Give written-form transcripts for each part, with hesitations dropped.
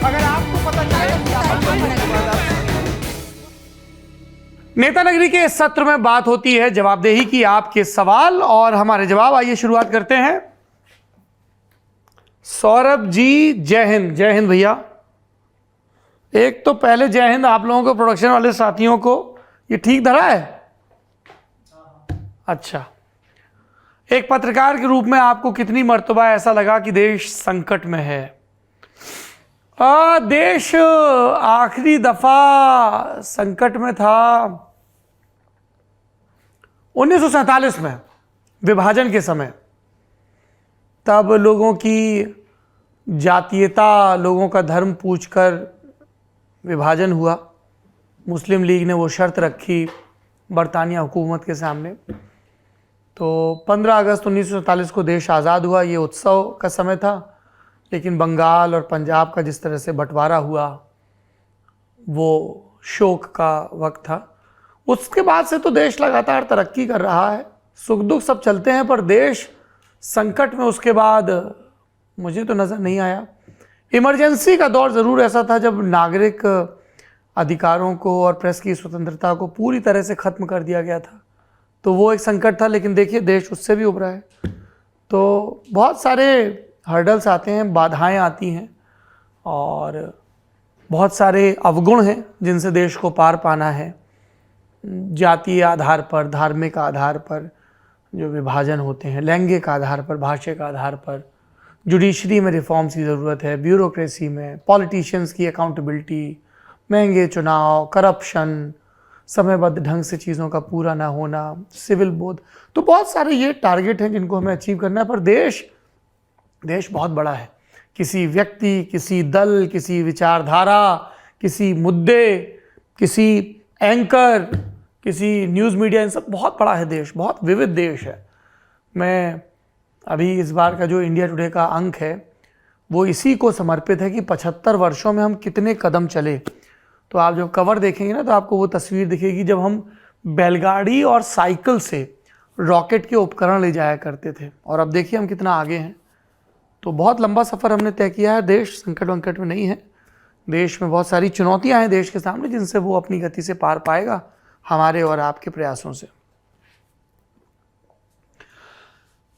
अगर आपको पता चलेगा कि आप नेता नगरी के इस सत्र में बात होती है जवाबदेही की, आपके सवाल और हमारे जवाब। आइए शुरुआत करते हैं। सौरभ जी जय हिंद। जय हिंद भैया। एक तो पहले जय हिंद आप लोगों को, प्रोडक्शन वाले साथियों को। ये ठीक धरा है? अच्छा। एक पत्रकार के रूप में आपको कितनी मर्तबा ऐसा लगा कि देश संकट में है? देश आखिरी दफा संकट में था 1947 में, विभाजन के समय। तब लोगों की जातीयता, लोगों का धर्म पूछकर विभाजन हुआ। मुस्लिम लीग ने वो शर्त रखी बरतानिया हुकूमत के सामने। तो 15 अगस्त 1947 को देश आज़ाद हुआ। ये उत्सव का समय था, लेकिन बंगाल और पंजाब का जिस तरह से बंटवारा हुआ वो शोक का वक्त था। उसके बाद से तो देश लगातार तरक्की कर रहा है, सुख दुख सब चलते हैं, पर देश संकट में उसके बाद मुझे तो नज़र नहीं आया। इमरजेंसी का दौर ज़रूर ऐसा था जब नागरिक अधिकारों को और प्रेस की स्वतंत्रता को पूरी तरह से ख़त्म कर दिया गया था, तो वो एक संकट था। लेकिन देखिए देश उससे भी उभरा है। तो बहुत सारे हर्डल्स आते हैं, बाधाएं आती हैं और बहुत सारे अवगुण हैं जिनसे देश को पार पाना है। जातीय आधार पर, धार्मिक आधार पर जो विभाजन होते हैं, लैंगिक आधार पर, भाषा के आधार पर, जुडिशरी में रिफॉर्म्स की ज़रूरत है, ब्यूरोक्रेसी में, पॉलिटिशियंस की अकाउंटेबिलिटी, महंगे चुनाव, करप्शन, समयबद्ध ढंग से चीज़ों का पूरा ना होना, सिविल बोध। तो बहुत सारे ये टारगेट हैं जिनको हमें अचीव करना है। पर देश बहुत बड़ा है। किसी व्यक्ति, किसी दल, किसी विचारधारा, किसी मुद्दे, किसी एंकर, किसी न्यूज़ मीडिया, इन सब बहुत बड़ा है देश, बहुत विविध देश है। मैं अभी इस बार का जो इंडिया टुडे का अंक है वो इसी को समर्पित है कि 75 वर्षों में हम कितने कदम चले। तो आप जब कवर देखेंगे ना तो आपको वो तस्वीर दिखेगी जब हम बैलगाड़ी और साइकिल से रॉकेट के उपकरण ले जाया करते थे, और अब देखिए हम कितना आगे हैं। तो बहुत लंबा सफ़र हमने तय किया है। देश संकट वंकट में नहीं है। देश में बहुत सारी चुनौतियां हैं देश के सामने, जिनसे वो अपनी गति से पार पाएगा हमारे और आपके प्रयासों से।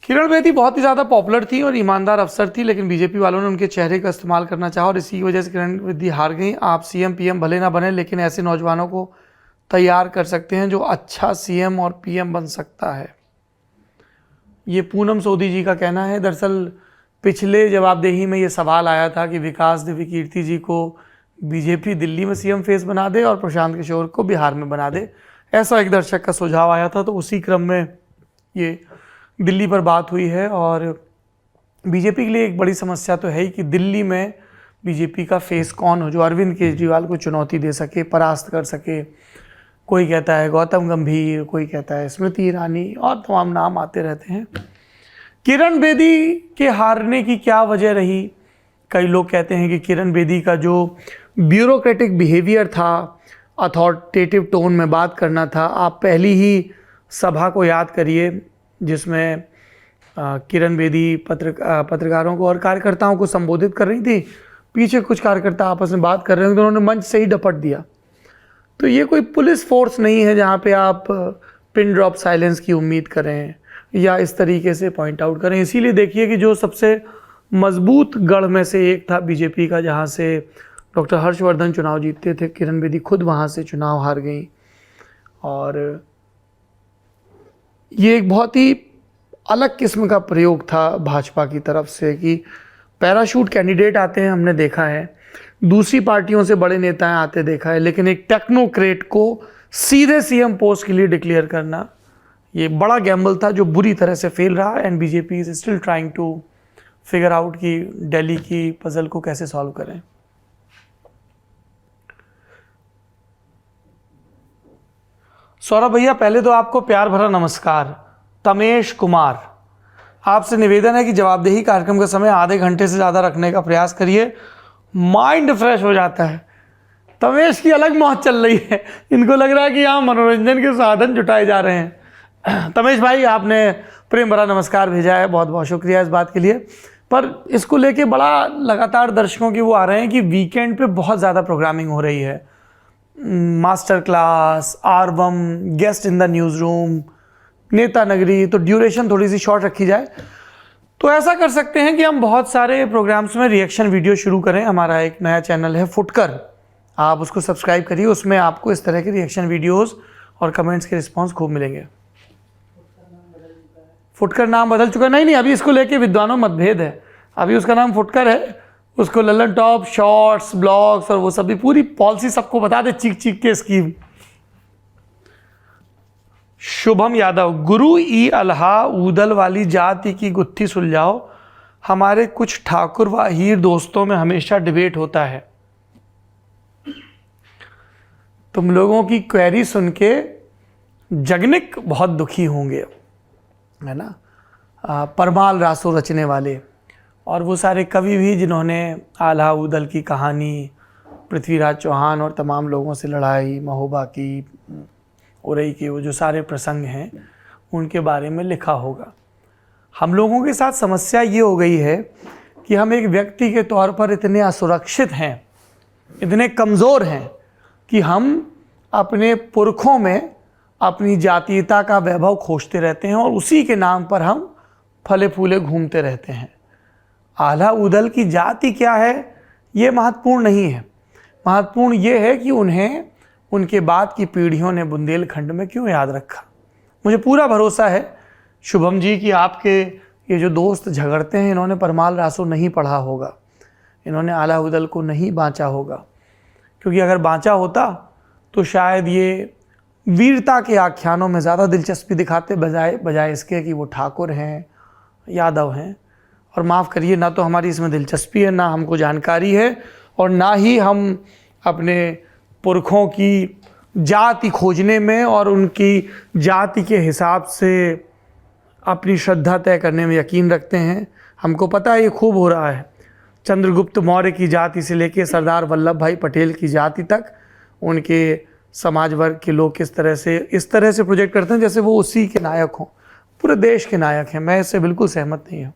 किरण बेदी बहुत ही ज़्यादा पॉपुलर थी और ईमानदार अफसर थी, लेकिन बीजेपी वालों ने उनके चेहरे का इस्तेमाल करना चाहा और इसी वजह से किरण बेदी हार गई। आप सीएम पीएम भले ना बने, लेकिन ऐसे नौजवानों को तैयार कर सकते हैं जो अच्छा सीएम और पीएम बन सकता है। ये पूनम सोधी जी का कहना है। दरअसल पिछले जवाबदेही में ये सवाल आया था कि विकास दिव्य कीर्ति जी को बीजेपी दिल्ली में सीएम फेस बना दे और प्रशांत किशोर को बिहार में बना दे, ऐसा एक दर्शक का सुझाव आया था। तो उसी क्रम में ये दिल्ली पर बात हुई है। और बीजेपी के लिए एक बड़ी समस्या तो है ही कि दिल्ली में बीजेपी का फेस कौन हो जो अरविंद केजरीवाल को चुनौती दे सके, परास्त कर सके। कोई कहता है गौतम गंभीर, कोई कहता है स्मृति ईरानी, और तमाम नाम आते रहते हैं। किरण बेदी के हारने की क्या वजह रही? कई लोग कहते हैं कि किरण बेदी का जो ब्यूरोक्रेटिक बिहेवियर था, अथॉरिटेटिव टोन में बात करना था। आप पहली ही सभा को याद करिए जिसमें किरण बेदी पत्रकारों को और कार्यकर्ताओं को संबोधित कर रही थी। पीछे कुछ कार्यकर्ता आपस में बात कर रहे हैं तो उन्होंने मंच से ही डपट दिया। तो ये कोई पुलिस फोर्स नहीं है जहाँ पे आप पिन ड्रॉप साइलेंस की उम्मीद करें या इस तरीके से पॉइंट आउट करें। इसीलिए देखिए कि जो सबसे मजबूत गढ़ में से एक था बीजेपी का, जहाँ से डॉक्टर हर्षवर्धन चुनाव जीतते थे, किरण बेदी खुद वहाँ से चुनाव हार गई। और ये एक बहुत ही अलग किस्म का प्रयोग था भाजपा की तरफ से कि पैराशूट कैंडिडेट आते हैं, हमने देखा है, दूसरी पार्टियों से बड़े नेताएं आते देखा है, लेकिन एक टेक्नोक्रेट को सीधे सीएम पोस्ट के लिए डिक्लेयर करना ये बड़ा गैम्बल था जो बुरी तरह से फेल रहा। And BJP is still trying to figure out कि दिल्ली की पजल को कैसे सॉल्व करें। सौरभ भैया पहले तो आपको प्यार भरा नमस्कार। तमेश कुमार, आपसे निवेदन है कि जवाबदेही कार्यक्रम का समय आधे घंटे से ज़्यादा रखने का प्रयास करिए, माइंड फ्रेश हो जाता है। तमेश की अलग मौज चल रही है, इनको लग रहा है कि यहाँ मनोरंजन के साधन जुटाए जा रहे हैं। तमेश भाई आपने प्रेम भरा नमस्कार भेजा है, बहुत बहुत शुक्रिया इस बात के लिए। पर इसको लेके बड़ा लगातार दर्शकों के वो आ रहे हैं कि वीकेंड पे बहुत ज़्यादा प्रोग्रामिंग हो रही है, मास्टर क्लास, आर्बम, guest in the news room, Neta Nagri, तो ड्यूरेशन थोड़ी सी शॉर्ट रखी जाए। तो ऐसा कर सकते हैं कि हम बहुत सारे प्रोग्राम्स में रिएक्शन वीडियो शुरू करें। हमारा एक नया चैनल है फुटकर, आप उसको सब्सक्राइब करिए, उसमें आपको इस तरह के रिएक्शन वीडियोस और कमेंट्स के रिस्पांस खूब मिलेंगे। फुटकर नाम बदल चुका? नहीं, अभी इसको लेके विद्वानों मतभेद है। अभी उसका नाम फुटकर है, उसको लल्लन टॉप, शॉर्ट्स, ब्लॉग्स और वो सब भी पूरी पॉलिसी सबको बता दे चीख चीख के स्कीम। शुभम यादव, गुरु ई अल्हा ऊदल वाली जाति की गुत्थी सुलझाओ, हमारे कुछ ठाकुर व हीर दोस्तों में हमेशा डिबेट होता है। तुम लोगों की क्वेरी सुन के जगनिक बहुत दुखी होंगे, है ना। परमाल रासो रचने वाले और वो सारे कवि भी जिन्होंने आल्हा ऊदल की कहानी, पृथ्वीराज चौहान और तमाम लोगों से लड़ाई, महोबा की, उरई के वो जो सारे प्रसंग हैं उनके बारे में लिखा होगा। हम लोगों के साथ समस्या ये हो गई है कि हम एक व्यक्ति के तौर पर इतने असुरक्षित हैं, इतने कमज़ोर हैं कि हम अपने पुरखों में अपनी जातीयता का वैभव खोजते रहते हैं और उसी के नाम पर हम फले फूले घूमते रहते हैं। आल्हा ऊदल की जाति क्या है ये महत्वपूर्ण नहीं है, महत्वपूर्ण ये है कि उन्हें उनके बाद की पीढ़ियों ने बुंदेलखंड में क्यों याद रखा। मुझे पूरा भरोसा है शुभम जी कि आपके ये जो दोस्त झगड़ते हैं, इन्होंने परमाल रासो नहीं पढ़ा होगा, इन्होंने आल्हा ऊदल को नहीं बाँचा होगा, क्योंकि अगर बाँचा होता तो शायद ये वीरता के आख्यानों में ज़्यादा दिलचस्पी दिखाते बजाय इसके कि वो ठाकुर हैं, यादव हैं। और माफ़ करिए, ना तो हमारी इसमें दिलचस्पी है, ना हमको जानकारी है, और ना ही हम अपने पुरखों की जाति खोजने में और उनकी जाति के हिसाब से अपनी श्रद्धा तय करने में यकीन रखते हैं। हमको पता है ये खूब हो रहा है। चंद्रगुप्त मौर्य की जाति से लेकर सरदार वल्लभ भाई पटेल की जाति तक उनके समाज वर्ग के लोग इस तरह से प्रोजेक्ट करते हैं जैसे वो उसी के नायक हों, पूरे देश के नायक हैं। मैं इससे बिल्कुल सहमत नहीं हूँ।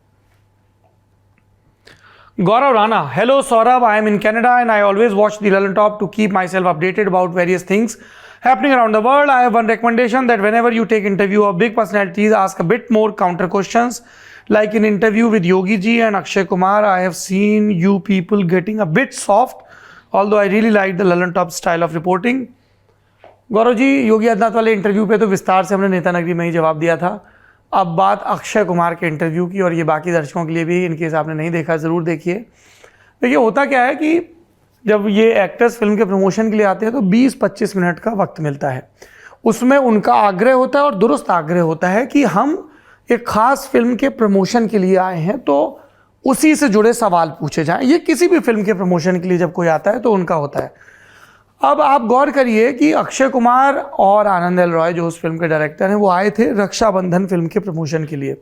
Gaurav Rana, hello Saurabh, I am in Canada and I always watch the Lallan top to keep myself updated about various things happening around the world. I have one recommendation that whenever you take interview of big personalities, ask a bit more counter questions. Like in interview with Yogi Ji and Akshay Kumar, I have seen you people getting a bit soft, although I really like the Lullen Top style of reporting. Gaurav ji, Yogi Adityanath वाले interview पे तो विस्तार से हमने नेता नगरी में ही जवाब दिया था। अब बात अक्षय कुमार के इंटरव्यू की, और ये बाकी दर्शकों के लिए भी, इनके हिसाब ने नहीं देखा ज़रूर देखिए। देखिए होता क्या है कि जब ये एक्टर्स फिल्म के प्रमोशन के लिए आते हैं तो 20-25 मिनट का वक्त मिलता है। उसमें उनका आग्रह होता है और दुरुस्त आग्रह होता है कि हम एक ख़ास फिल्म के प्रमोशन के लिए आए हैं तो उसी से जुड़े सवाल पूछे जाएं। ये किसी भी फिल्म के प्रमोशन के लिए जब कोई आता है तो उनका होता है। अब आप गौर करिए कि अक्षय कुमार और आनंद एल रॉय जो उस फिल्म के डायरेक्टर हैं, वो आए थे रक्षाबंधन फिल्म के प्रमोशन के लिए।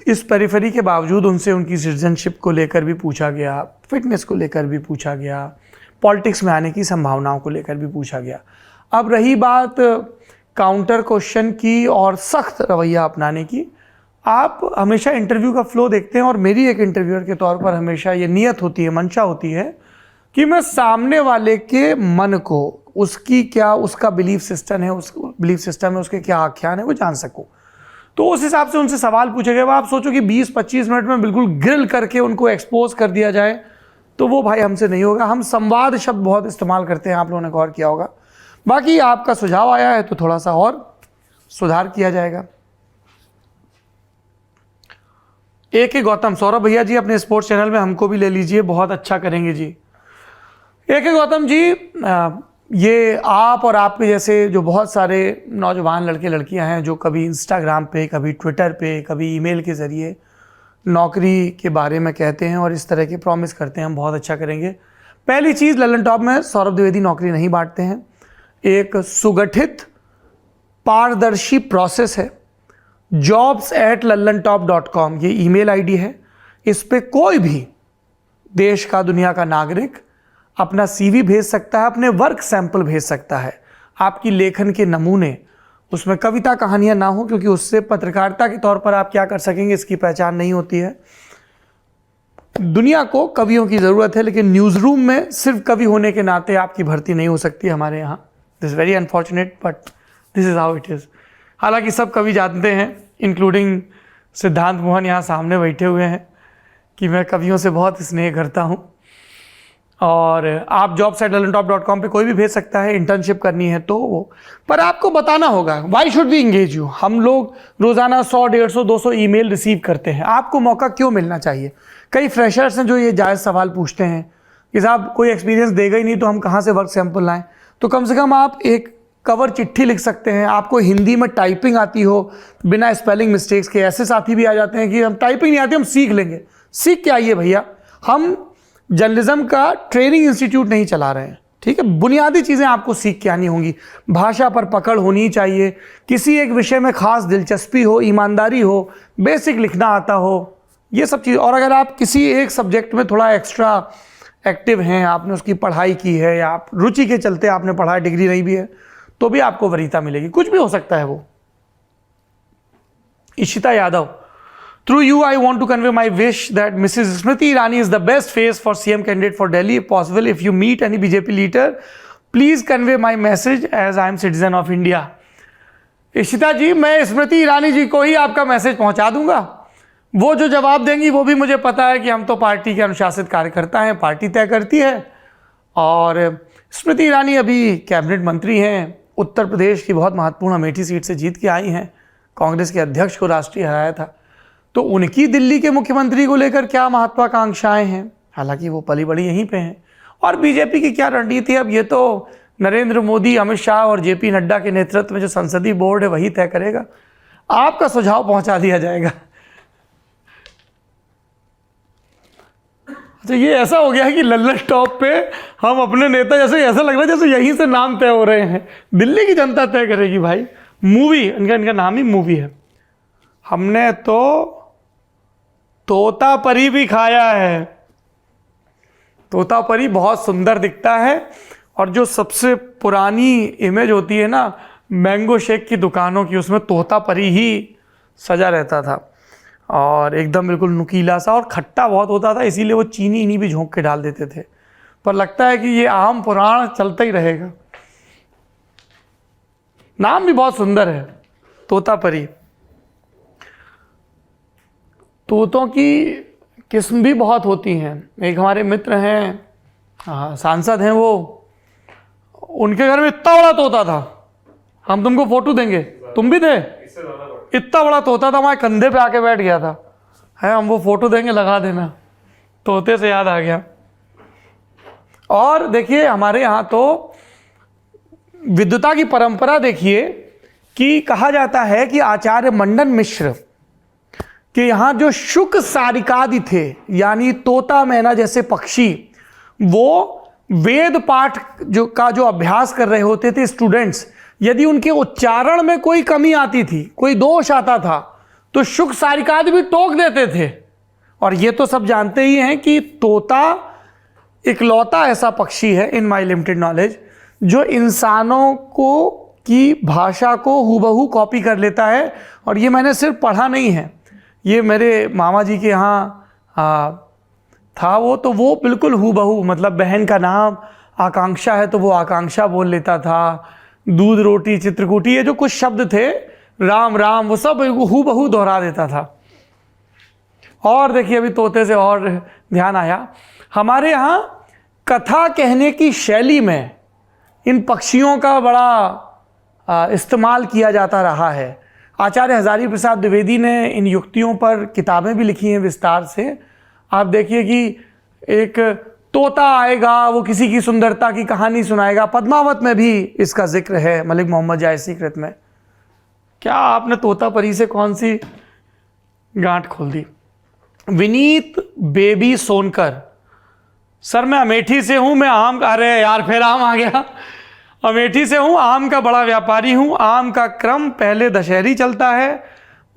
इस पेरिफेरी के बावजूद उनसे उनकी सिटीजनशिप को लेकर भी पूछा गया, फिटनेस को लेकर भी पूछा गया, पॉलिटिक्स में आने की संभावनाओं को लेकर भी पूछा गया। अब रही बात काउंटर क्वेश्चन की और सख्त रवैया अपनाने की, आप हमेशा इंटरव्यू का फ्लो देखते हैं और मेरी एक इंटरव्यूअर के तौर पर हमेशा ये नियत होती है, मंशा होती है कि मैं सामने वाले के मन को, उसका बिलीफ सिस्टम है, उसके क्या आख्यान है, वो जान सकूँ। तो उस हिसाब से उनसे सवाल पूछे गए। आप सोचो कि 20-25 मिनट में बिल्कुल ग्रिल करके उनको एक्सपोज कर दिया जाए तो वो भाई हमसे नहीं होगा। हम संवाद शब्द बहुत इस्तेमाल करते हैं, आप लोगों ने गौर किया होगा। बाकी आपका सुझाव आया है तो थोड़ा सा और सुधार किया जाएगा। AK गौतम, सौरभ भैया जी अपने स्पोर्ट्स चैनल में हमको भी ले लीजिए, बहुत अच्छा करेंगे जी। AK गौतम जी, ये आप और आपके जैसे जो बहुत सारे नौजवान लड़के लड़कियां हैं जो कभी इंस्टाग्राम पे, कभी ट्विटर पे, कभी ईमेल के ज़रिए नौकरी के बारे में कहते हैं और इस तरह के प्रॉमिस करते हैं हम बहुत अच्छा करेंगे। पहली चीज़, लल्लन टॉप में सौरभ द्विवेदी नौकरी नहीं बांटते हैं। एक सुगठित पारदर्शी प्रोसेस है। jobs@lallantop.com ये ईमेल आईडी है। इस पे कोई भी देश का, दुनिया का नागरिक अपना CV भेज सकता है, अपने वर्क सैंपल भेज सकता है, आपकी लेखन के नमूने, उसमें कविता कहानियां ना हो, क्योंकि उससे पत्रकारिता के तौर पर आप क्या कर सकेंगे इसकी पहचान नहीं होती है। दुनिया को कवियों की ज़रूरत है, लेकिन न्यूज़ रूम में सिर्फ कवि होने के नाते आपकी भर्ती नहीं हो सकती हमारे यहाँ। This very unfortunate but this is how it is. हालांकि सब कवि जानते हैं, इंक्लूडिंग सिद्धांत मोहन यहाँ सामने बैठे हुए हैं, कि मैं कवियों से बहुत स्नेह करता हूँ। और आप jobs@lantop.com पे कोई भी भेज सकता है, इंटर्नशिप करनी है तो वो, पर आपको बताना होगा why should we engage you. हम लोग रोज़ाना 100, 150, 200 ईमेल रिसीव करते हैं, आपको मौका क्यों मिलना चाहिए। कई फ्रेशर्स हैं जो ये जायज़ सवाल पूछते हैं कि साहब कोई एक्सपीरियंस देगा ही नहीं तो हम कहाँ से वर्क सैंपल लाएँ। तो कम से कम आप एक कवर चिट्ठी लिख सकते हैं, आपको हिंदी में टाइपिंग आती हो बिना स्पेलिंग मिस्टेक्स के। ऐसे साथी भी आ जाते हैं कि हम टाइपिंग नहीं आती, हम सीख लेंगे। सीख के आइए भैया, हम जर्नलिज्म का ट्रेनिंग इंस्टीट्यूट नहीं चला रहे हैं, ठीक है। बुनियादी चीज़ें आपको सीख के आनी होंगी, भाषा पर पकड़ होनी चाहिए, किसी एक विषय में खास दिलचस्पी हो, ईमानदारी हो, बेसिक लिखना आता हो, ये सब चीज़। और अगर आप किसी एक सब्जेक्ट में थोड़ा एक्स्ट्रा एक्टिव हैं, आपने उसकी पढ़ाई की है या आप रुचि के चलते आपने पढ़ा, डिग्री नहीं भी है, तो भी आपको वरीयता मिलेगी। कुछ भी हो सकता है वो। Ishita Yadav, through you I want to convey my wish that Mrs. Smriti Irani is the best face for CM candidate for Delhi. If possible, if you meet any BJP leader, please convey my message as I am citizen of India. Ishita जी, मैं स्मृति ईरानी जी को ही आपका message पहुंचा दूंगा। वो जो जवाब देंगी वो भी मुझे पता है कि हम तो पार्टी के अनुशासित कार्यकर्ता हैं, पार्टी तय करती है। और स्मृति ईरानी अभी कैबिनेट मंत्री हैं, उत्तर प्रदेश की बहुत महत्वपूर्ण अमेठी सीट से जीत के आई हैं, कांग्रेस के अध्यक्ष को राष्ट्रीय हराया था। तो उनकी दिल्ली के मुख्यमंत्री को लेकर क्या महत्वाकांक्षाएं हैं, हालांकि वो पली बड़ी यहीं पे हैं। और बीजेपी की क्या रणनीति है, अब ये तो नरेंद्र मोदी, अमित शाह और जेपी नड्डा के नेतृत्व में जो संसदीय बोर्ड है वही तय करेगा। आपका सुझाव पहुंचा दिया जाएगा। तो ये ऐसा हो गया है कि लल्लन टॉप पे हम अपने नेता जैसे, ऐसा लग रहा है जैसे यहीं से नाम तय हो रहे हैं। दिल्ली की जनता तय करेगी भाई। मूवी, इनका नाम ही मूवी है। हमने तो तोता परी भी खाया है। तोता परी बहुत सुंदर दिखता है, और जो सबसे पुरानी इमेज होती है ना मैंगो शेक की दुकानों की, उसमें तोता परी ही सजा रहता था, और एकदम बिल्कुल नुकीला सा, और खट्टा बहुत होता था, इसीलिए वो चीनी इनी भी झोंक के डाल देते थे। पर लगता है कि ये आम पुराण चलता ही रहेगा। नाम भी बहुत सुंदर है, तोता परी। तोतों की किस्म भी बहुत होती हैं। एक हमारे मित्र हैं, सांसद हैं, वो उनके घर में इतना बड़ा तोता था, हम तुमको फोटो देंगे, तुम भी थे, इतना बड़ा तोता था, हमारे कंधे पे आके बैठ गया था। है, हम वो फोटो देंगे, लगा देना। तोते से याद आ गया। और देखिए हमारे यहाँ तो विद्वता की परंपरा देखिए कि कहा जाता है कि आचार्य मंडन मिश्र कि यहाँ जो शुक सारिकादि थे, यानी तोता मैना जैसे पक्षी, वो वेद पाठ जो अभ्यास कर रहे होते थे स्टूडेंट्स, यदि उनके उच्चारण में कोई कमी आती थी, कोई दोष आता था, तो शुक सारिकादि भी टोक देते थे। और ये तो सब जानते ही हैं कि तोता इकलौता ऐसा पक्षी है, इन माई लिमिटेड नॉलेज, जो इंसानों को की भाषा को हूबहू कॉपी कर लेता है। और ये मैंने सिर्फ पढ़ा नहीं है, ये मेरे मामा जी के यहाँ था वो, तो वो बिल्कुल हूबहू, मतलब बहन का नाम आकांक्षा है तो वो आकांक्षा बोल लेता था, दूध रोटी चित्रकूटी, ये जो कुछ शब्द थे, राम राम, वो सब हूबहू दोहरा देता था। और देखिए अभी तोते से और ध्यान आया, हमारे यहाँ कथा कहने की शैली में इन पक्षियों का बड़ा इस्तेमाल किया जाता रहा है। आचार्य हजारी प्रसाद द्विवेदी ने इन युक्तियों पर किताबें भी लिखी हैं विस्तार से। आप देखिए कि एक तोता आएगा, वो किसी की सुंदरता की कहानी सुनाएगा। पद्मावत में भी इसका जिक्र है, मलिक मोहम्मद जायसी कृत में। क्या आपने तोता परी से कौन सी गांठ खोल दी। विनीत बेबी सोनकर, सर मैं अमेठी से हूँ, मैं आम का, अरे यार फिर आम आ गया। अमेठी से हूँ, आम का बड़ा व्यापारी हूँ। आम का क्रम पहले दशहरी चलता है,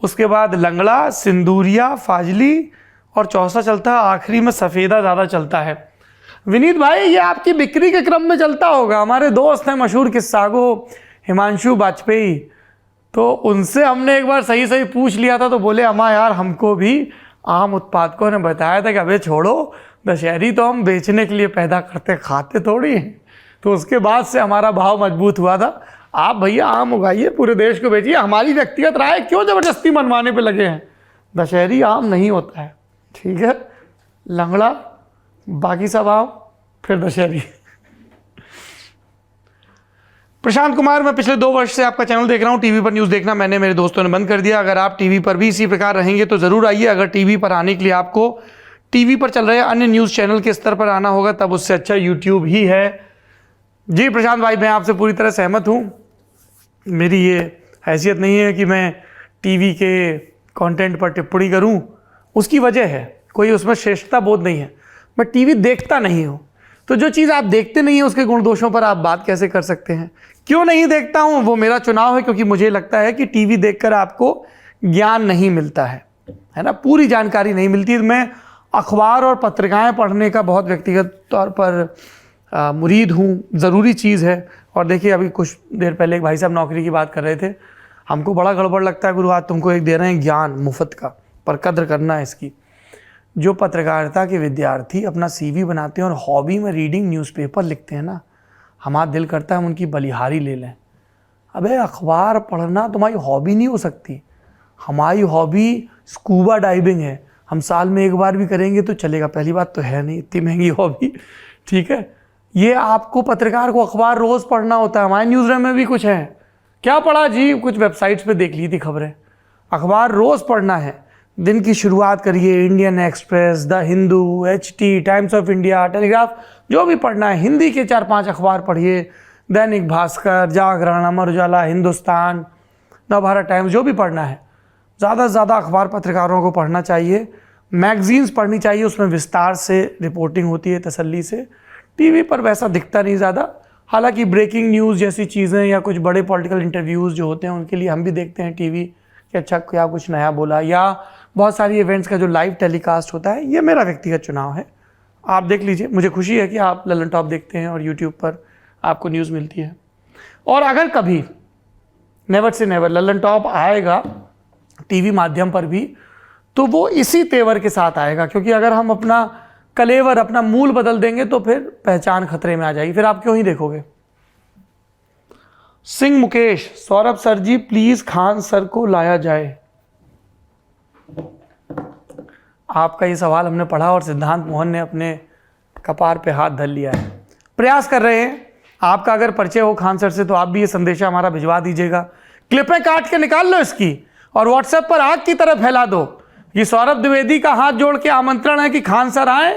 उसके बाद लंगड़ा, सिंदूरिया, फाजली और चौसा चलता है, आखिरी में सफ़ेदा ज़्यादा चलता है। विनीत भाई ये आपकी बिक्री के क्रम में चलता होगा। हमारे दोस्त हैं मशहूर किस्सागो हिमांशु वाजपेयी, तो उनसे हमने एक बार सही सही पूछ लिया था, तो बोले अम्मा यार हमको भी आम उत्पादकों ने बताया था कि अबे छोड़ो, दशहरी तो हम बेचने के लिए पैदा करते, खाते थोड़ी हैं। तो उसके बाद से हमारा भाव मजबूत हुआ था। आप भैया आम उगाइए, पूरे देश को बेचिए, हमारी व्यक्तिगत राय क्यों ज़बरदस्ती मनवाने पे लगे हैं। दशहरी आम नहीं होता है, ठीक है, लंगड़ा, बाकी सब आम, फिर दशहरी। प्रशांत कुमार, मैं पिछले 2 वर्ष से आपका चैनल देख रहा हूँ। टीवी पर न्यूज़ देखना मैंने मेरे दोस्तों ने बंद कर दिया। अगर आप टीवी पर भी इसी प्रकार रहेंगे तो ज़रूर आइए। अगर टीवी पर आने के लिए आपको टीवी पर चल रहे अन्य न्यूज़ चैनल के स्तर पर आना होगा, तब उससे अच्छा यूट्यूब ही है। जी प्रशांत भाई, मैं आपसे पूरी तरह सहमत हूँ। मेरी ये हैसियत नहीं है कि मैं टीवी के कंटेंट पर टिप्पणी करूँ, उसकी वजह है, कोई उसमें श्रेष्ठता बोध नहीं है। मैं टीवी देखता नहीं हूँ, तो जो चीज़ आप देखते नहीं हैं उसके गुण दोषों पर आप बात कैसे कर सकते हैं। क्यों नहीं देखता हूँ, वो मेरा चुनाव है, क्योंकि मुझे लगता है कि टीवी देखकर आपको ज्ञान नहीं मिलता है ना, पूरी जानकारी नहीं मिलती। मैं अखबार और पत्रिकाएं पढ़ने का बहुत व्यक्तिगत तौर पर मुरीद हूँ, ज़रूरी चीज़ है। और देखिए, अभी कुछ देर पहले एक भाई साहब नौकरी की बात कर रहे थे, हमको बड़ा गड़बड़ लगता है गुरु, आज तुमको एक दे रहे हैं ज्ञान मुफ्त का, पर कद्र करना है इसकी। जो पत्रकारिता के विद्यार्थी अपना CV बनाते हैं और हॉबी में रीडिंग न्यूज़पेपर लिखते हैं ना, हमारा दिल करता है हम उनकी बलिहारी ले लें। अबे अखबार पढ़ना तुम्हारी हॉबी नहीं हो सकती। हमारी हॉबी स्कूबा डाइविंग है, हम साल में 1 बार भी करेंगे तो चलेगा। पहली बात तो है नहीं इतनी महंगी हॉबी, ठीक है। ये आपको पत्रकार को अखबार रोज़ पढ़ना होता है। हमारे न्यूज़ रूम में भी कुछ है, क्या पढ़ा जी, कुछ वेबसाइट्स पे देख ली थी खबरें। अखबार रोज़ पढ़ना है। दिन की शुरुआत करिए Indian express, the Hindu, HT, times of India, telegraph, जो भी पढ़ना है। हिंदी के 4-5 अखबार पढ़िए, दैनिक भास्कर, जागरण, अमर उजाला, हिंदुस्तान, नवभारत टाइम्स, जो भी पढ़ना है। ज़्यादा से ज़्यादा अखबार पत्रकारों को पढ़ना चाहिए। मैगजीन्स पढ़नी चाहिए, उसमें विस्तार से रिपोर्टिंग होती है, तसल्ली से। टीवी पर वैसा दिखता नहीं ज़्यादा। हालांकि ब्रेकिंग न्यूज़ जैसी चीज़ें या कुछ बड़े पॉलिटिकल इंटरव्यूज़ जो होते हैं उनके लिए हम भी देखते हैं टीवी कि अच्छा क्या कुछ नया बोला, या बहुत सारी इवेंट्स का जो लाइव टेलीकास्ट होता है। ये मेरा व्यक्तिगत चुनाव है, आप देख लीजिए। मुझे खुशी है कि आप लल्लन टॉप देखते हैं और यूट्यूब पर आपको न्यूज़ मिलती है। और अगर कभी never say never Lallan top आएगा टीवी माध्यम पर भी, तो वो इसी तेवर के साथ आएगा, क्योंकि अगर हम अपना कलेवर, अपना मूल बदल देंगे तो फिर पहचान खतरे में आ जाएगी, फिर आप क्यों ही देखोगे। Singh Mukesh, Saurabh sir ji please Khan sir को लाया जाए। आपका ये सवाल हमने पढ़ा और सिद्धांत मोहन ने अपने कपार पे हाथ धर लिया है। प्रयास कर रहे हैं। आपका अगर परिचय हो खान सर से तो आप भी ये संदेशा हमारा भिजवा दीजिएगा। क्लिपें काट के निकाल लो इसकी और व्हाट्सएप पर आग की तरह फैला दो। ये सौरभ द्विवेदी का हाथ जोड़ के आमंत्रण है कि खान सर आए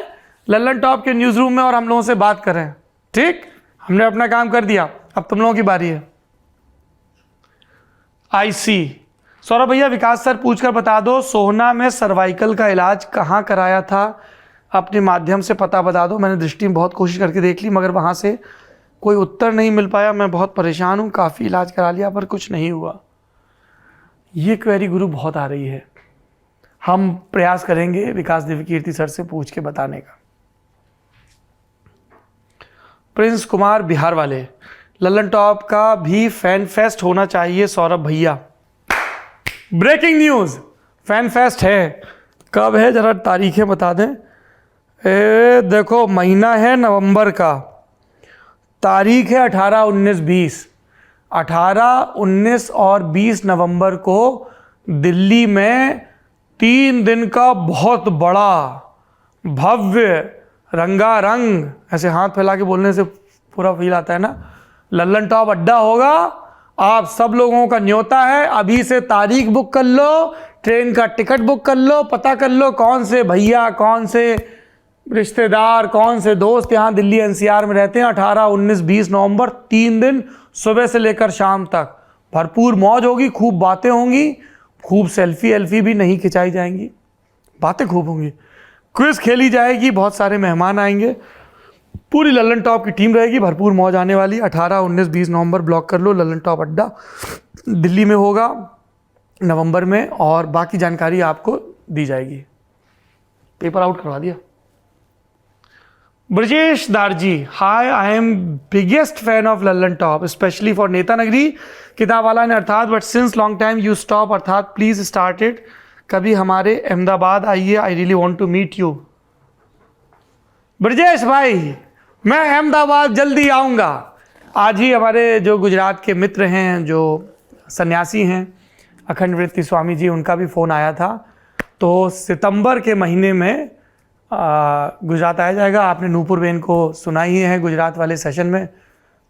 लल्लन टॉप के न्यूज़ रूम में और हम लोगों से बात करें। ठीक, हमने अपना काम कर दिया, अब तुम लोगों की बारी है। IC सौरभ भैया, विकास सर पूछकर बता दो, सोहना में सर्वाइकल का इलाज कहाँ कराया था, अपने माध्यम से पता बता दो। मैंने दृष्टि में बहुत कोशिश करके देख ली, मगर वहाँ से कोई उत्तर नहीं मिल पाया। मैं बहुत परेशान हूँ, काफ़ी इलाज करा लिया पर कुछ नहीं हुआ। ये क्वेरी गुरु बहुत आ रही है, हम प्रयास करेंगे विकास दिव्यकीर्ति सर से पूछ के बताने का। प्रिंस कुमार बिहार वाले, लल्लन टॉप का भी फैन फेस्ट होना चाहिए सौरभ भैया। ब्रेकिंग न्यूज़, फैन फेस्ट है, कब है जरा तारीखें बता दें। देखो महीना है नवंबर का, तारीख है 18, 19, 20। 18, 19 और 20 नवंबर को दिल्ली में 3 दिन का बहुत बड़ा भव्य रंगारंग, ऐसे हाथ फैला के बोलने से पूरा फील आता है ना, लल्लन टॉप अड्डा होगा। आप सब लोगों का न्योता है, अभी से तारीख बुक कर लो, ट्रेन का टिकट बुक कर लो, पता कर लो कौन से भैया, कौन से रिश्तेदार, कौन से दोस्त यहाँ दिल्ली NCR में रहते हैं। 18, 19, 20 नवंबर 3 दिन, सुबह से लेकर शाम तक भरपूर मौज होगी, खूब बातें होंगी, खूब सेल्फी भी नहीं खिंचाई जाएंगी, बातें खूब होंगी, क्विज खेली जाएगी, बहुत सारे मेहमान आएंगे, पूरी लल्लन टॉप की टीम रहेगी, भरपूर मौज आने वाली। 18, 19, 20 नवंबर ब्लॉक कर लो, लल्लन टॉप अड्डा दिल्ली में होगा नवंबर में, और बाकी जानकारी आपको दी जाएगी। पेपर आउट करवा दिया। Brajesh Darji, hi, I am biggest fan of Lallan top specially for Neta Nagri किताब वाला ने Arthat, but since long time you stop Arthat, please start it, कभी हमारे अहमदाबाद आइए, I really want to meet you. Brajesh भाई, मैं अहमदाबाद जल्दी आऊँगा। आज ही हमारे जो गुजरात के मित्र हैं, जो सन्यासी हैं, अखंड वृत्ति स्वामी जी, उनका भी फ़ोन आया था। तो सितंबर के महीने में गुजरात आया जाएगा। आपने नूपुर बेन को सुना ही है गुजरात वाले सेशन में,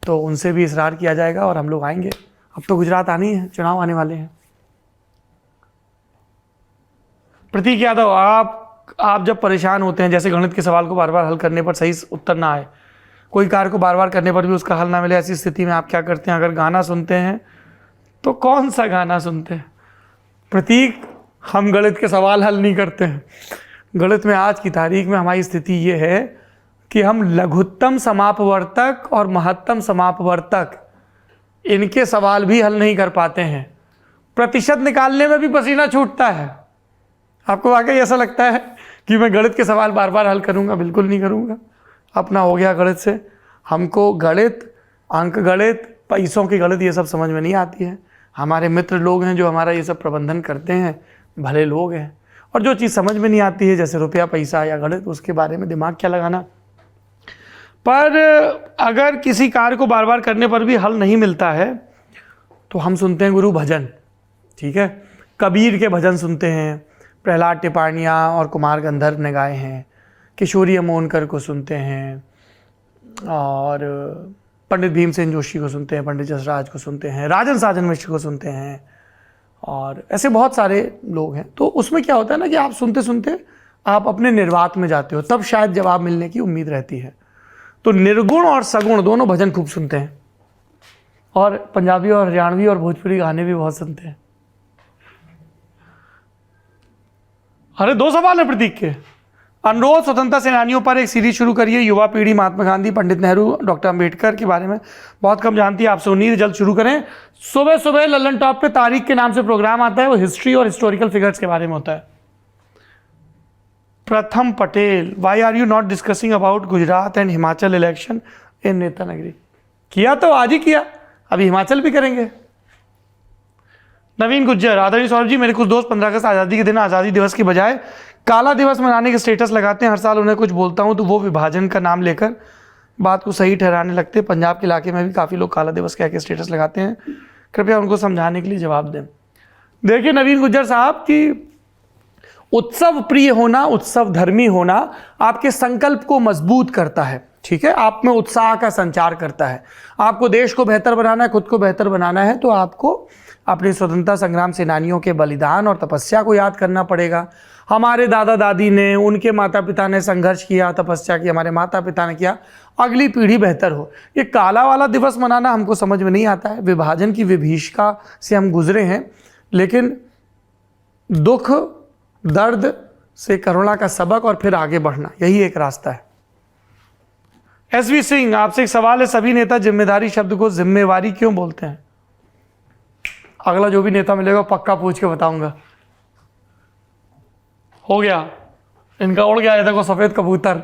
तो उनसे भी इसरार किया जाएगा और हम लोग आएंगे। अब तो गुजरात आनी है, चुनाव आने वाले हैं। प्रतीक यादव, आप जब परेशान होते हैं, जैसे गणित के सवाल को बार बार हल करने पर सही उत्तर ना आए, कोई कार्य को बार बार करने पर भी उसका हल ना मिले, ऐसी स्थिति में आप क्या करते हैं? अगर गाना सुनते हैं तो कौन सा गाना सुनते हैं? प्रतीक, हम गणित के सवाल हल नहीं करते हैं। गणित में आज की तारीख में हमारी स्थिति ये है कि हम लघुत्तम समापवर्तक और महत्तम समापवर्तक, इनके सवाल भी हल नहीं कर पाते हैं। प्रतिशत निकालने में भी पसीना छूटता है। आपको वाकई ऐसा लगता है कि मैं गणित के सवाल बार बार हल करूंगा? बिल्कुल नहीं करूंगा। अपना हो गया गणित से। हमको गणित, अंक गणित, पैसों की गणित, ये सब समझ में नहीं आती है। हमारे मित्र लोग हैं जो हमारा ये सब प्रबंधन करते हैं, भले लोग हैं, और जो चीज़ समझ में नहीं आती है, जैसे रुपया, पैसा या गणित, उसके बारे में दिमाग क्या लगाना। पर अगर किसी कार्य को बार बार करने पर भी हल नहीं मिलता है तो हम सुनते हैं गुरु भजन, ठीक है। कबीर के भजन सुनते हैं, प्रहलाद टिपाणिया और कुमार गंधर्व ने गाए हैं। किशोरी अमोनकर को सुनते हैं, और पंडित भीमसेन जोशी को सुनते हैं, पंडित जसराज को सुनते हैं, राजन साजन मिश्र को सुनते हैं, और ऐसे बहुत सारे लोग हैं। तो उसमें क्या होता है ना कि आप सुनते सुनते आप अपने निर्वात में जाते हो, तब शायद जवाब मिलने की उम्मीद रहती है। तो निर्गुण और सगुण दोनों भजन खूब सुनते हैं, और पंजाबी और हरियाणवी और भोजपुरी गाने भी बहुत सुनते हैं। अरे 2 सवाल है प्रतीक के। अनुरोध, स्वतंत्रता सेनानियों पर एक सीरीज शुरू करिए। युवा पीढ़ी महात्मा गांधी, पंडित नेहरू, डॉक्टर अंबेडकर के बारे में बहुत कम जानती है। आपसे उम्मीद जल्द शुरू करें। सुबह सुबह लल्लन टॉप पे तारीख के नाम से प्रोग्राम आता है, वो हिस्ट्री और हिस्टोरिकल फिगर्स के बारे में होता है। Pratham Patel, why are you not discussing about Gujarat and Himachal election in Netanagri? किया तो आज ही किया, अभी हिमाचल भी करेंगे। नवीन गुज्जर, आदरणीय सौरभ जी, मेरे कुछ दोस्त 15 अगस्त आज़ादी के दिन आज़ादी दिवस की बजाय काला दिवस मनाने के स्टेटस लगाते हैं। हर साल उन्हें कुछ बोलता हूं तो वो विभाजन का नाम लेकर बात को सही ठहराने लगते हैं। पंजाब के इलाके में भी काफ़ी लोग काला दिवस कह के स्टेटस लगाते हैं। कृपया उनको समझाने के लिए जवाब दें। देखिए नवीन गुज्जर साहब, कि उत्सव प्रिय होना, उत्सव धर्मी होना आपके संकल्प को मजबूत करता है, ठीक है। आप में उत्साह का संचार करता है। आपको देश को बेहतर बनाना है, खुद को बेहतर बनाना है, तो आपको अपने स्वतंत्रता संग्राम सेनानियों के बलिदान और तपस्या को याद करना पड़ेगा। हमारे दादा दादी ने, उनके माता पिता ने संघर्ष किया, तपस्या की, हमारे माता पिता ने किया, अगली पीढ़ी बेहतर हो। ये काला वाला दिवस मनाना हमको समझ में नहीं आता है। विभाजन की विभीषिका से हम गुजरे हैं, लेकिन दुख दर्द से करुणा का सबक और फिर आगे बढ़ना, यही एक रास्ता है। एसवी सिंह, आपसे एक सवाल है, सभी नेता जिम्मेदारी शब्द को जिम्मेवारी क्यों बोलते हैं? अगला जो भी नेता मिलेगा पक्का पूछ के बताऊंगा। हो गया, इनका उड़ गया, देखो सफेद कबूतर,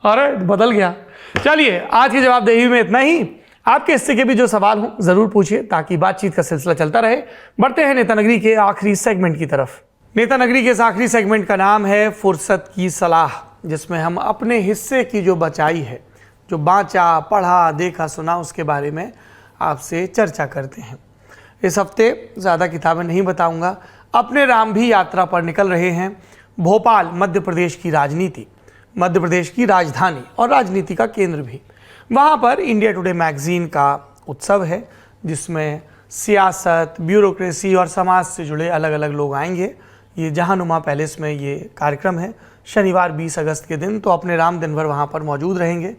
अरे बदल गया। चलिए, आज की जवाबदेही में इतना ही। आपके हिस्से के भी जो सवाल हो जरूर पूछिए, ताकि बातचीत का सिलसिला चलता रहे। बढ़ते हैं नेता नगरी के आखिरी सेगमेंट की तरफ। नेता नगरी के इस आखिरी सेगमेंट का नाम है फुर्सत की सलाह, जिसमें हम अपने हिस्से की जो बचाई है, जो बाँचा, पढ़ा, देखा, सुना, उसके बारे में आपसे चर्चा करते हैं। इस हफ्ते ज़्यादा किताबें नहीं बताऊंगा। अपने राम भी यात्रा पर निकल रहे हैं। भोपाल मध्य प्रदेश की राजनीति, मध्य प्रदेश की राजधानी और राजनीति का केंद्र भी। वहाँ पर इंडिया टुडे मैगजीन का उत्सव है, जिसमें सियासत, ब्यूरोक्रेसी और समाज से जुड़े अलग अलग लोग आएंगे। ये जहानुमा पैलेस में ये कार्यक्रम है, शनिवार 20 अगस्त के दिन। तो अपने राम दिन भर वहाँ पर मौजूद रहेंगे।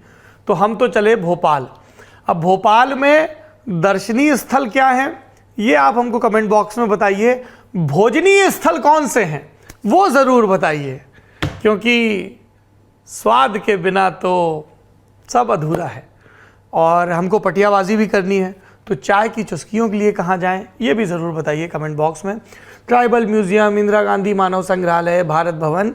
तो हम तो चले भोपाल। अब भोपाल में दर्शनीय स्थल क्या हैं, ये आप हमको कमेंट बॉक्स में बताइए। भोजनीय स्थल कौन से हैं वो ज़रूर बताइए, क्योंकि स्वाद के बिना तो सब अधूरा है। और हमको पटियाबाजी भी करनी है, तो चाय की चुस्कियों के लिए कहाँ जाएं, ये भी ज़रूर बताइए कमेंट बॉक्स में। ट्राइबल म्यूज़ियम, इंदिरा गांधी मानव संग्रहालय, भारत भवन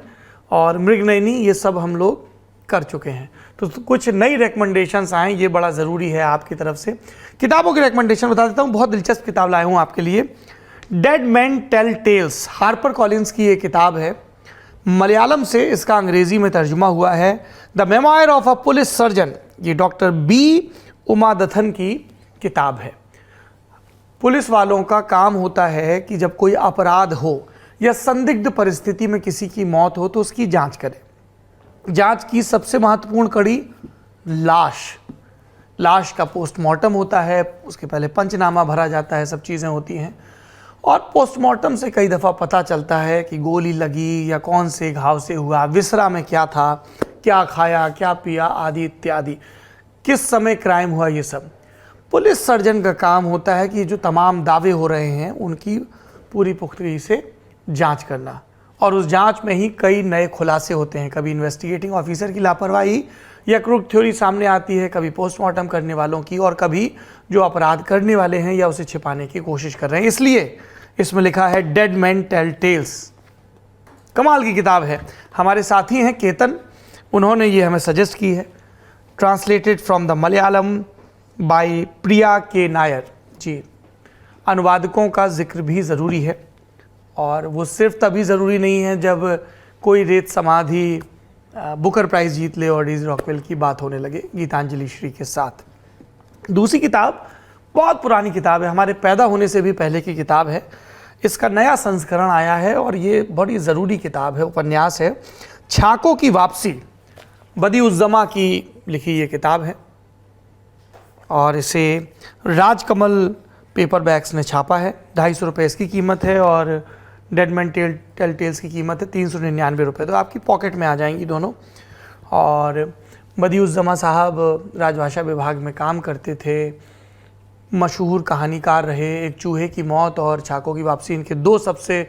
और मृगनयनी, ये सब हम लोग कर चुके हैं। तो कुछ नई रिकमेंडेशंस आएँ, ये बड़ा ज़रूरी है आपकी तरफ से। किताबों की रिकमेंडेशन बता देता हूँ। बहुत दिलचस्प किताब लाया हूँ आपके लिए। Dead man tell tales Harper Collins की ये किताब है। मलयालम से इसका अंग्रेजी में तर्जुमा हुआ है। The memoir of a police surgeon, ये डॉक्टर बी उमादथन की किताब है। पुलिस वालों का काम होता है कि जब कोई अपराध हो या संदिग्ध परिस्थिति में किसी की मौत हो तो उसकी जांच करें। जांच की सबसे महत्वपूर्ण कड़ी लाश का पोस्टमार्टम होता है, उसके पहले पंचनामा भरा जाता है, सब चीज़ें होती हैं और पोस्टमार्टम से कई दफ़ा पता चलता है कि गोली लगी या कौन से घाव से हुआ, विसरा में क्या था, क्या खाया, क्या पिया आदि इत्यादि, किस समय क्राइम हुआ, ये सब पुलिस सर्जन का काम होता है कि जो तमाम दावे हो रहे हैं उनकी पूरी पुख्तगी से जांच करना। और उस जांच में ही कई नए खुलासे होते हैं। कभी इन्वेस्टिगेटिंग ऑफिसर की लापरवाही या क्रूक थ्योरी सामने आती है, कभी पोस्टमार्टम करने वालों की, और कभी जो अपराध करने वाले हैं या उसे छिपाने की कोशिश कर रहे हैं। इसलिए इसमें लिखा है डेड मैन टेल टेल्स। कमाल की किताब है। हमारे साथी हैं केतन, उन्होंने ये हमें सजेस्ट की है। Translated from the Malayalam by Priya K Nair जी। अनुवादकों का जिक्र भी ज़रूरी है, और वो सिर्फ तभी ज़रूरी नहीं है जब कोई रेत समाधि बुकर प्राइज़ जीत ले और डीजी रॉकवेल की बात होने लगे गीतांजलि श्री के साथ। दूसरी किताब बहुत पुरानी किताब है, हमारे पैदा होने से भी पहले की किताब है। इसका नया संस्करण आया है और ये बड़ी ज़रूरी किताब है, उपन्यास है। छाको की वापसी, बदी-उज़्ज़मा की लिखी ये किताब है और इसे राजकमल पेपरबैक्स ने छापा है। 250 रुपये इसकी कीमत है और डेड मैन टेल टेल्स की कीमत है 399 रुपये, तो आपकी पॉकेट में आ जाएंगी दोनों। और बदी-उज़्ज़मा साहब राजभाषा विभाग में काम करते थे, मशहूर कहानीकार रहे। एक चूहे की मौत और छाको की वापसी इनके दो सबसे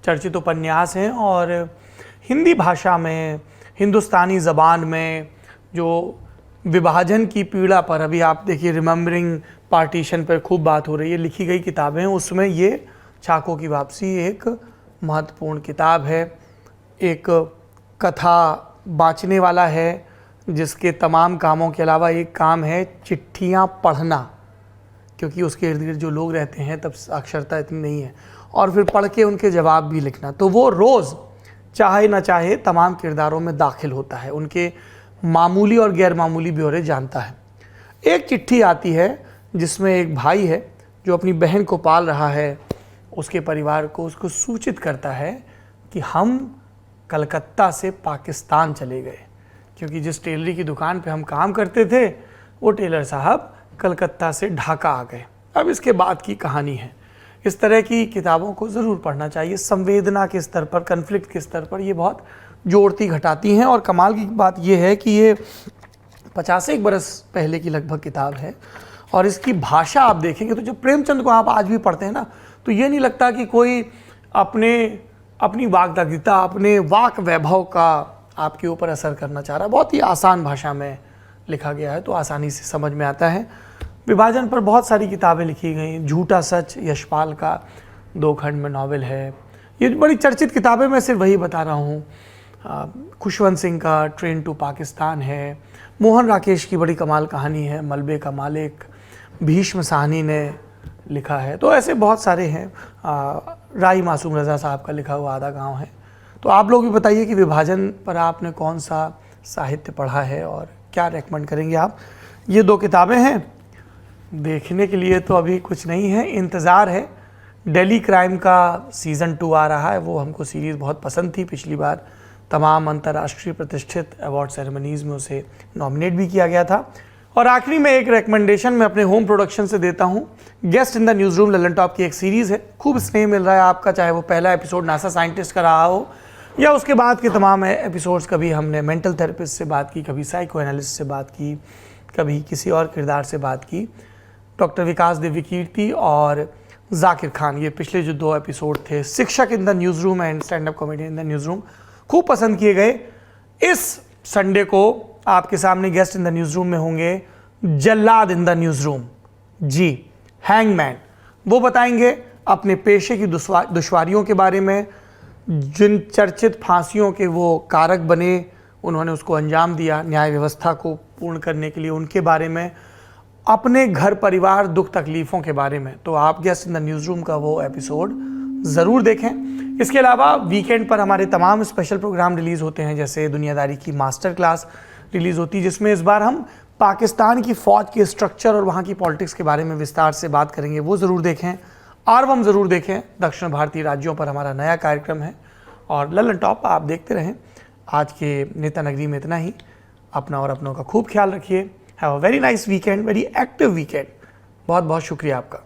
चर्चित उपन्यास हैं। और हिंदी भाषा में, हिंदुस्तानी ज़बान में जो विभाजन की पीड़ा पर, अभी आप देखिए रिमेम्बरिंग पार्टीशन पर खूब बात हो रही है, लिखी गई किताबें हैं, उसमें ये छाको की वापसी एक महत्वपूर्ण किताब है। एक कथा बाँचने वाला है जिसके तमाम कामों के अलावा एक काम है चिट्ठियाँ पढ़ना, क्योंकि उसके इर्द गिर्द जो लोग रहते हैं तब साक्षरता इतनी नहीं है, और फिर पढ़ के उनके जवाब भी लिखना। तो वो रोज़ चाहे ना चाहे तमाम किरदारों में दाखिल होता है, उनके मामूली और गैर मामूली ब्यौरे जानता है। एक चिट्ठी आती है जिसमें एक भाई है जो अपनी बहन को पाल रहा है, उसके परिवार को उसको सूचित करता है कि हम कलकत्ता से पाकिस्तान चले गए, क्योंकि जिस टेलरी की दुकान पे हम काम करते थे वो टेलर साहब कलकत्ता से ढाका आ गए। अब इसके बाद की कहानी है। इस तरह की किताबों को ज़रूर पढ़ना चाहिए। संवेदना के स्तर पर, कन्फ्लिक्ट के स्तर पर ये बहुत जोड़ती घटाती हैं। और कमाल की बात ये है कि ये 50 बरस पहले की लगभग किताब है, और इसकी भाषा आप देखेंगे तो जब प्रेमचंद को आप आज भी पढ़ते हैं ना, तो ये नहीं लगता कि कोई अपनी वाग्दत्ता, अपने वाक वैभव का आपके ऊपर असर करना चाह रहा है। बहुत ही आसान भाषा में लिखा गया है, तो आसानी से समझ में आता है। विभाजन पर बहुत सारी किताबें लिखी गई। झूठा सच यशपाल का 2 खंड में नावल है। ये बड़ी चर्चित किताबें, मैं सिर्फ वही बता रहा हूँ। खुशवंत सिंह का ट्रेन टू पाकिस्तान है। मोहन राकेश की बड़ी कमाल कहानी है मलबे का मालिक। भीष्म साहनी ने लिखा है। तो ऐसे बहुत सारे हैं। राई मासूम रज़ा साहब का लिखा हुआ आधा गांव है। तो आप लोग भी बताइए कि विभाजन पर आपने कौन सा साहित्य पढ़ा है और क्या रेकमेंड करेंगे आप। ये 2 किताबें हैं। देखने के लिए तो अभी कुछ नहीं है, इंतज़ार है। दिल्ली क्राइम का सीज़न 2 आ रहा है, वो हमको सीरीज़ बहुत पसंद थी। पिछली बार तमाम अंतर्राष्ट्रीय प्रतिष्ठित अवार्ड सेरेमनीज़ में उसे नॉमिनेट भी किया गया था। और आखिरी में एक रेकमेंडेशन मैं अपने होम प्रोडक्शन से देता हूँ। Guest in the news room Lalan top की एक सीरीज़ है, खूब स्नेह मिल रहा है आपका, चाहे वो पहला एपिसोड नासा साइंटिस्ट का रहा हो या उसके बाद के तमाम एपिसोड्स। कभी हमने मेंटल थेरेपिस्ट से बात की, कभी साइको एनालिस्ट से बात की, कभी किसी और किरदार से बात की। डॉक्टर विकास दिव्यकीर्ति और जाकिर खान, ये पिछले जो 2 एपिसोड थे, शिक्षक in the news room and stand up comedian in the news room, खूब पसंद किए गए। इस संडे को आपके सामने guest in the news room में होंगे जल्लाद इन द न्यूज़ रूम जी, हैंगमैन। वो बताएंगे अपने पेशे की दुश्वारियों के बारे में। जिन चर्चित फांसियों के वो कारक बने, उन्होंने उसको अंजाम दिया न्याय व्यवस्था को पूर्ण करने के लिए, उनके बारे में। अपने घर परिवार दुख तकलीफ़ों के बारे में, तो आप guest in the news room का वो एपिसोड ज़रूर देखें। इसके अलावा वीकेंड पर हमारे तमाम स्पेशल प्रोग्राम रिलीज़ होते हैं, जैसे दुनियादारी की मास्टर क्लास रिलीज़ होती है, जिसमें इस बार हम पाकिस्तान की फ़ौज के स्ट्रक्चर और वहाँ की पॉलिटिक्स के बारे में विस्तार से बात करेंगे, वो ज़रूर देखें। आरवम ज़रूर देखें, दक्षिण भारतीय राज्यों पर हमारा नया कार्यक्रम है। और ललन टॉप आप देखते रहें। आज के नेता नगरी में इतना ही। अपना और अपनों का खूब ख्याल रखिए। Have a very nice weekend, very active weekend. बहुत बहुत शुक्रिया आपका।